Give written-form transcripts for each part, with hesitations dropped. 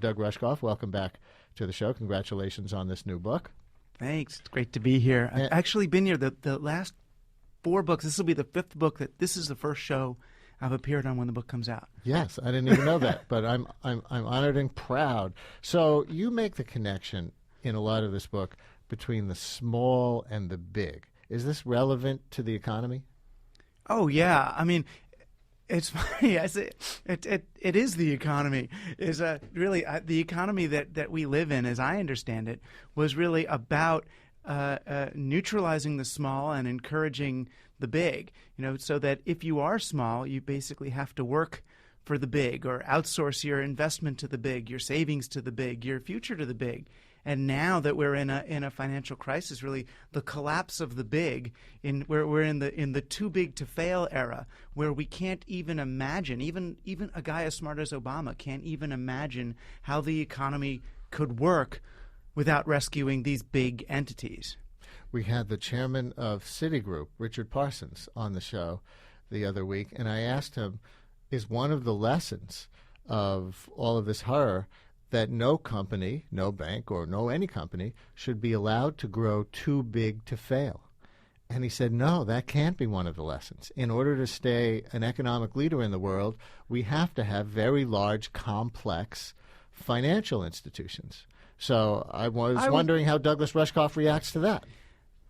Doug Rushkoff, welcome back to the show. Congratulations on this new book. Thanks. It's great to be here. I've actually been here the last 4 books. This will be the 5th book. This is the first show I've appeared on when the book comes out. Yes, I didn't even know that, but I'm honored and proud. So you make the connection in a lot of this book between the small and the big. Is this relevant to the economy? Oh yeah, I mean, it's funny. It is the economy. Is really the economy that we live in, as I understand it, was really about neutralizing the small and encouraging the big. So that if you are small, you basically have to work for the big, or outsource your investment to the big, your savings to the big, your future to the big. And now that we're in a financial crisis, really the collapse of the big, we're in the too big to fail era, where we can't even imagine, even a guy as smart as Obama can't even imagine how the economy could work without rescuing these big entities. We had the chairman of Citigroup, Richard Parsons, on the show the other week, and I asked him, is one of the lessons of all of this horror that no company, no bank, or any company should be allowed to grow too big to fail? And he said, no, that can't be one of the lessons. In order to stay an economic leader in the world, we have to have very large, complex financial institutions. So I was wondering how Douglas Rushkoff reacts to that.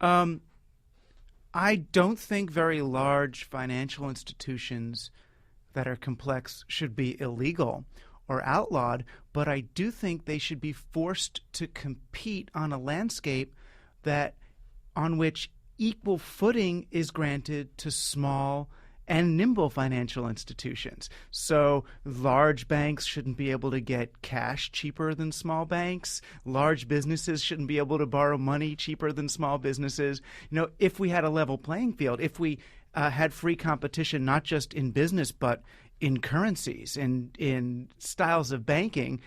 I don't think very large financial institutions that are complex should be illegal or outlawed, but I do think they should be forced to compete on a landscape on which equal footing is granted to small and nimble financial institutions. So large banks shouldn't be able to get cash cheaper than small banks. Large businesses shouldn't be able to borrow money cheaper than small businesses. If we had a level playing field, if we had free competition, not just in business, but in currencies and in styles of banking,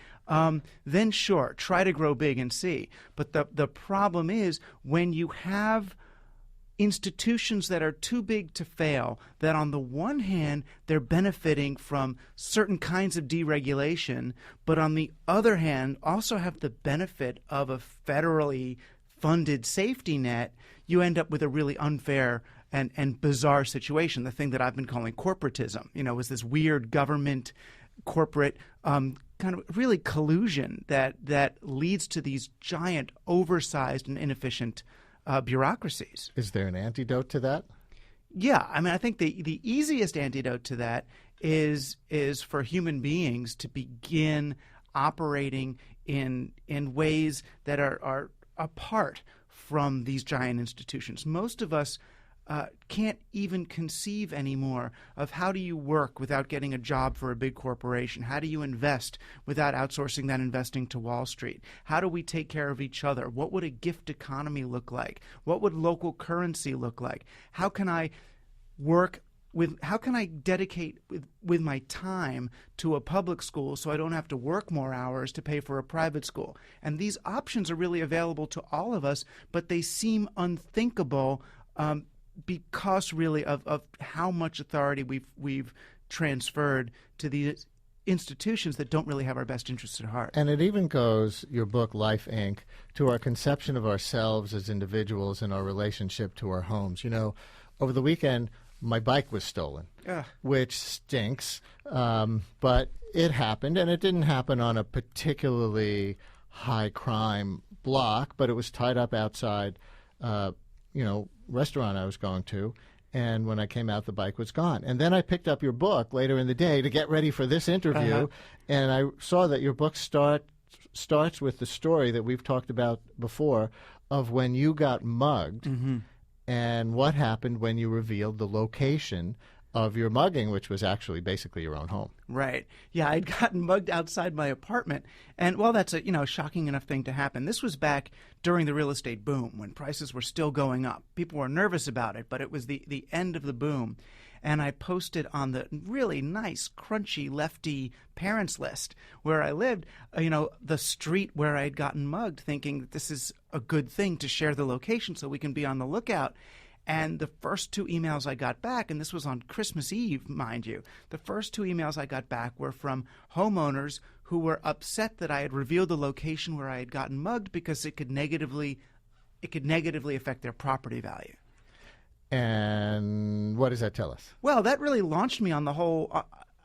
then sure, try to grow big and see. But the problem is when you have institutions that are too big to fail, that on the one hand, they're benefiting from certain kinds of deregulation, but on the other hand, also have the benefit of a federally funded safety net, you end up with a really unfair and bizarre situation. The thing that I've been calling corporatism, is this weird government corporate kind of really collusion that leads to these giant, oversized and inefficient bureaucracies. Is there an antidote to that? Yeah, I mean, I think the easiest antidote to that is for human beings to begin operating in ways that are apart from these giant institutions. Most of us can't even conceive anymore of how do you work without getting a job for a big corporation? How do you invest without outsourcing that investing to Wall Street? How do we take care of each other? What would a gift economy look like? What would local currency look like? How can I dedicate with my time to a public school so I don't have to work more hours to pay for a private school? And these options are really available to all of us, but they seem unthinkable because really of how much authority we've transferred to these institutions that don't really have our best interests at heart. And it even goes, your book, Life, Inc., to our conception of ourselves as individuals and our relationship to our homes. Over the weekend, my bike was stolen, which stinks, but it happened, and it didn't happen on a particularly high-crime block, but it was tied up outside, restaurant I was going to, and when I came out, the bike was gone. And then I picked up your book later in the day to get ready for this interview, and I saw that your book starts with the story that we've talked about before of when you got mugged and what happened when you revealed the location of your mugging, which was actually basically your own home. Right. Yeah, I'd gotten mugged outside my apartment. And, well, that's a shocking enough thing to happen. This was back during the real estate boom when prices were still going up. People were nervous about it, but it was the end of the boom. And I posted on the really nice, crunchy, lefty parents list where I lived, the street where I'd gotten mugged, thinking that this is a good thing to share the location so we can be on the lookout. And the first 2 emails I got back, and this was on Christmas Eve, mind you, the first 2 emails I got back were from homeowners who were upset that I had revealed the location where I had gotten mugged because it could negatively affect their property value. And what does that tell us? Well, that really launched me on the whole.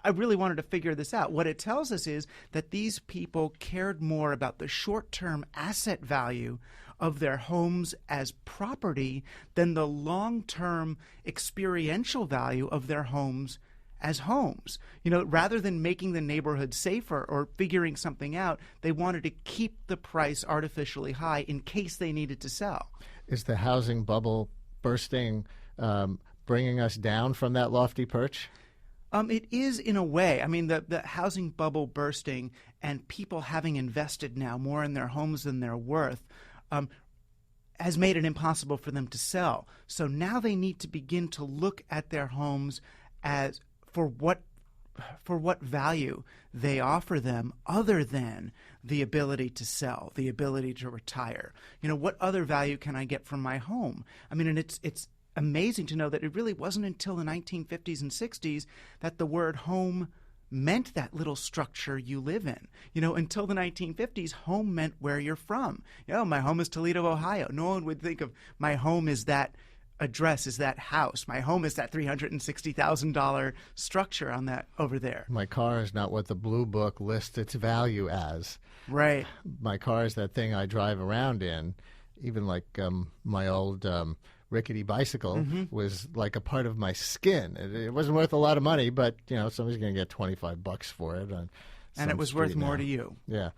I really wanted to figure this out. What it tells us is that these people cared more about the short-term asset value of their homes as property than the long-term experiential value of their homes as homes. Rather than making the neighborhood safer or figuring something out, they wanted to keep the price artificially high in case they needed to sell. Is the housing bubble bursting bringing us down from that lofty perch? It is in a way. I mean, the housing bubble bursting and people having invested now more in their homes than they're worth has made it impossible for them to sell. So now they need to begin to look at their homes as for what value they offer them other than the ability to sell, the ability to retire. What other value can I get from my home? I mean, and it's amazing to know that it really wasn't until the 1950s and 60s that the word home meant that little structure you live in. Until the 1950s, home meant where you're from. My home is Toledo, Ohio. No one would think of my home as that address, is that house. My home is that $360,000 structure on that over there. My car is not what the Blue Book lists its value as. Right. My car is that thing I drive around in. Even like my old rickety bicycle was like a part of my skin. It wasn't worth a lot of money, but somebody's going to get $25 for it. And it was worth more to you. Yeah.